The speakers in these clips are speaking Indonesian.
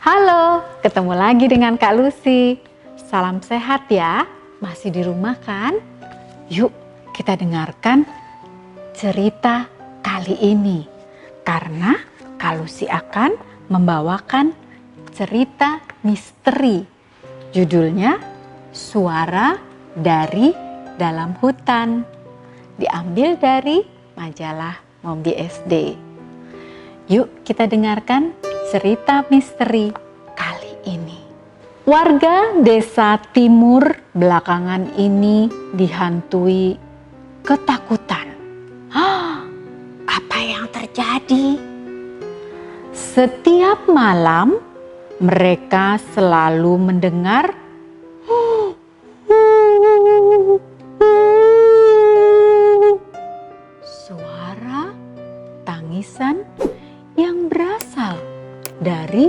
Halo, ketemu lagi dengan Kak Lucy. Salam sehat ya, masih di rumah kan? Yuk kita dengarkan cerita kali ini. Karena Kak Lucy akan membawakan cerita misteri. Judulnya Suara dari Dalam Hutan. Diambil dari majalah Mombi SD. Yuk kita dengarkan cerita misteri kali ini. Warga desa timur belakangan ini dihantui ketakutan. Apa yang terjadi? Setiap malam mereka selalu mendengar suara tangisan yang berasal dari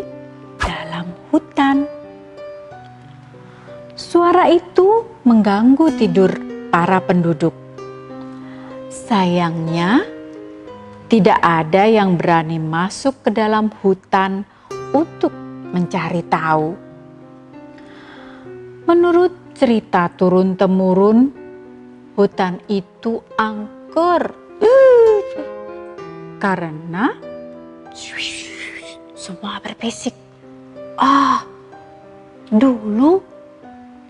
dalam hutan. Suara itu mengganggu tidur para penduduk. Sayangnya, tidak ada yang berani masuk ke dalam hutan untuk mencari tahu. Menurut cerita turun-temurun, hutan itu angker karena semua berbisik. Dulu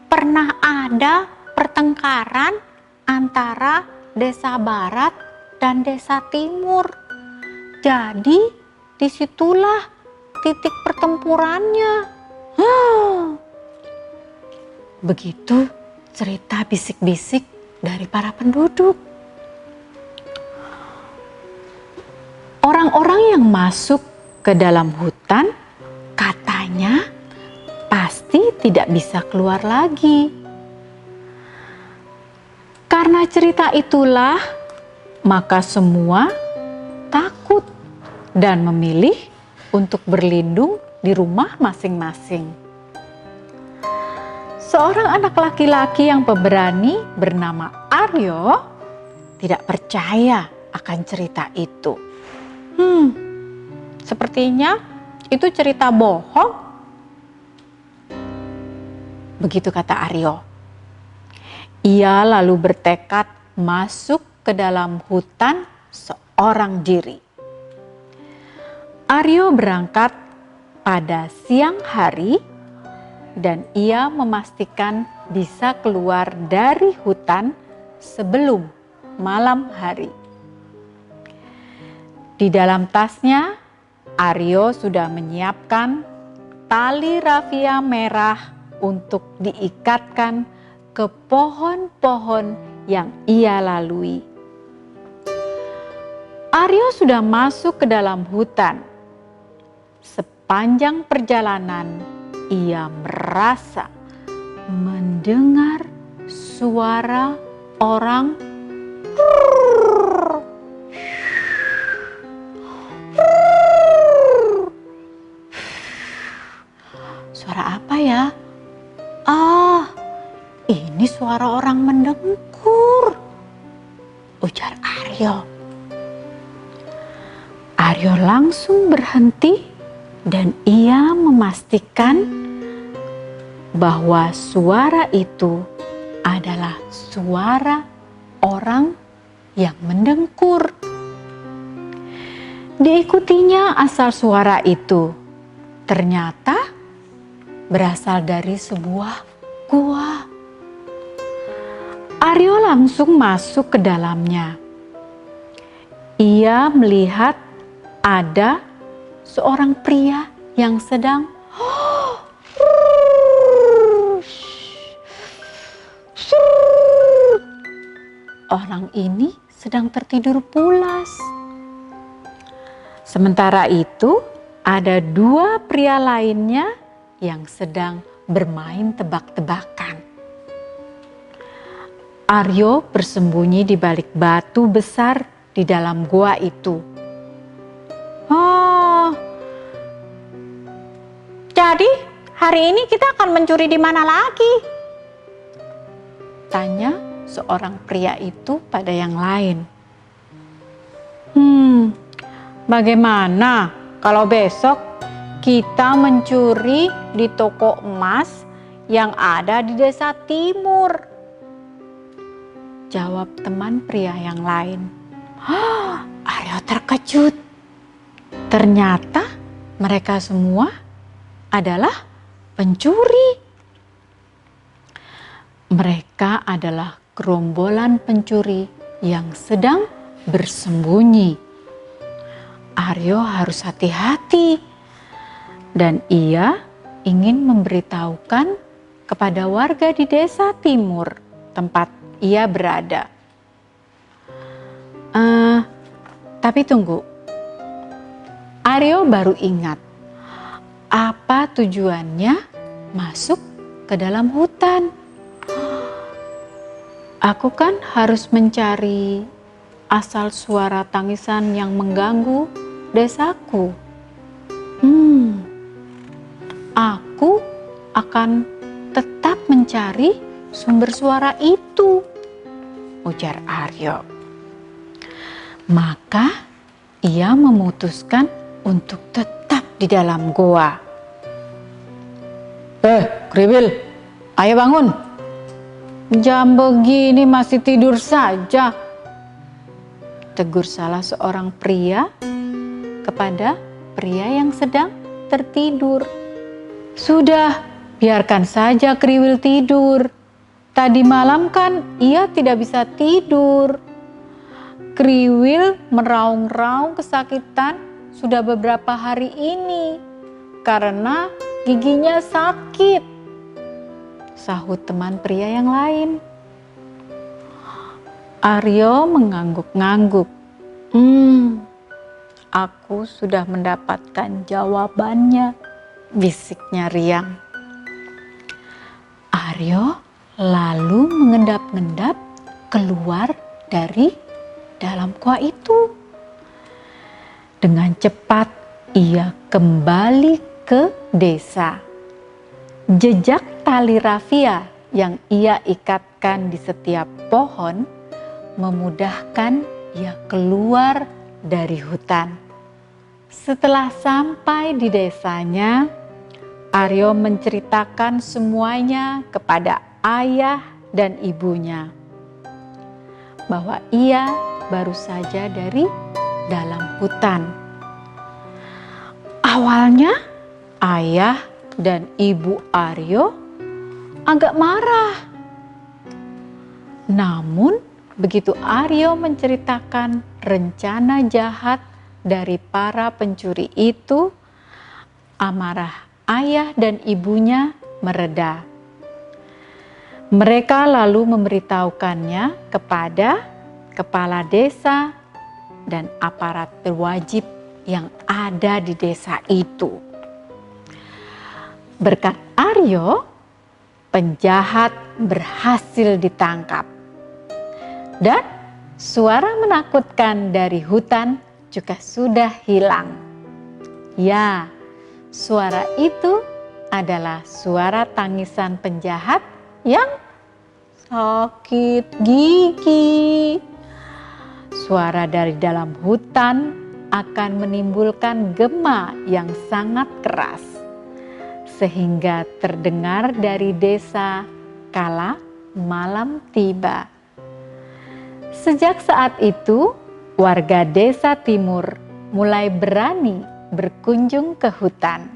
pernah ada pertengkaran antara desa barat dan desa timur. Jadi disitulah titik pertempurannya. Begitu cerita bisik-bisik dari para penduduk. Orang-orang yang masuk ke dalam hutan katanya pasti tidak bisa keluar lagi. Karena cerita itulah, maka semua takut dan memilih untuk berlindung di rumah masing-masing. Seorang anak laki-laki yang pemberani bernama Aryo tidak percaya akan cerita itu. Sepertinya itu cerita bohong. Begitu kata Aryo. Ia lalu bertekad masuk ke dalam hutan seorang diri. Aryo berangkat pada siang hari dan ia memastikan bisa keluar dari hutan sebelum malam hari. Di dalam tasnya, Aryo sudah menyiapkan tali rafia merah untuk diikatkan ke pohon-pohon yang ia lalui. Aryo sudah masuk ke dalam hutan. Sepanjang perjalanan, ia merasa mendengar suara orang Suara apa ya? Ini suara orang mendengkur, ujar Aryo. Aryo langsung berhenti dan ia memastikan bahwa suara itu adalah suara orang yang mendengkur. Diikutinya asal suara itu. Ternyata berasal dari sebuah gua. Aryo langsung masuk ke dalamnya. Ia melihat ada seorang pria yang sedang orang ini sedang tertidur pulas. Sementara itu, ada dua pria lainnya yang sedang bermain tebak-tebakan. Aryo bersembunyi di balik batu besar di dalam gua itu. Jadi hari ini kita akan mencuri di mana lagi? Tanya seorang pria itu pada yang lain. Bagaimana kalau besok Kita mencuri di toko emas yang ada di desa timur, jawab teman pria yang lain. Aryo terkejut. Ternyata mereka semua adalah pencuri. Mereka adalah gerombolan pencuri yang sedang bersembunyi. Aryo harus hati-hati dan ia ingin memberitahukan kepada warga di desa timur tempat ia berada. Tapi tunggu, Aryo baru ingat apa tujuannya masuk ke dalam hutan. Aku kan harus mencari asal suara tangisan yang mengganggu desaku. Aku akan tetap mencari sumber suara itu, ujar Aryo. Maka ia memutuskan untuk tetap di dalam goa. Kriwil, ayo bangun. Jam begini masih tidur saja, tegur salah seorang pria kepada pria yang sedang tertidur. Sudah, biarkan saja Kriwil tidur. Tadi malam kan ia tidak bisa tidur. Kriwil meraung-raung kesakitan sudah beberapa hari ini karena giginya sakit, sahut teman pria yang lain. Aryo mengangguk-ngangguk. Aku sudah mendapatkan jawabannya, bisiknya riang. Aryo lalu mengendap-endap keluar dari dalam gua itu. Dengan cepat ia kembali ke desa. Jejak tali rafia yang ia ikatkan di setiap pohon memudahkan ia keluar dari hutan. Setelah sampai di desanya, Aryo menceritakan semuanya kepada ayah dan ibunya, bahwa ia baru saja dari dalam hutan. Awalnya ayah dan ibu Aryo agak marah. Namun begitu Aryo menceritakan rencana jahat dari para pencuri itu, amarah ayah dan ibunya mereda. Mereka lalu memberitahukannya kepada kepala desa dan aparat berwajib yang ada di desa itu. Berkat Aryo, penjahat berhasil ditangkap. Dan suara menakutkan dari hutan juga sudah hilang. Ya, suara itu adalah suara tangisan penjahat yang sakit gigi. Suara dari dalam hutan akan menimbulkan gema yang sangat keras, sehingga terdengar dari desa kala malam tiba. Sejak saat itu, warga desa timur mulai berani berkunjung ke hutan.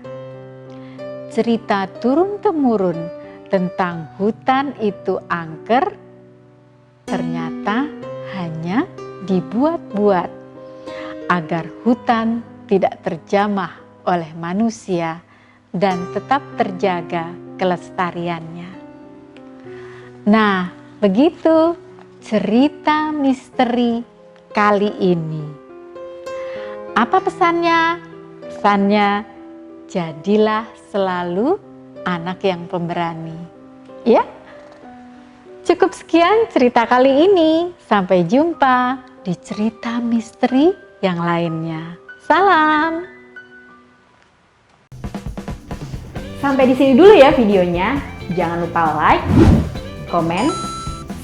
Cerita turun-temurun tentang hutan itu angker ternyata hanya dibuat-buat agar hutan tidak terjamah oleh manusia dan tetap terjaga kelestariannya. Nah, begitu cerita misteri kali ini. Apa pesannya? Pesannya, jadilah selalu anak yang pemberani. Ya, cukup sekian cerita kali ini. Sampai jumpa di cerita misteri yang lainnya. Salam. Sampai di sini dulu ya videonya. Jangan lupa like, komen,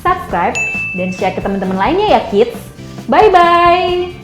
subscribe, dan share ke teman-teman lainnya ya kids. Bye-bye.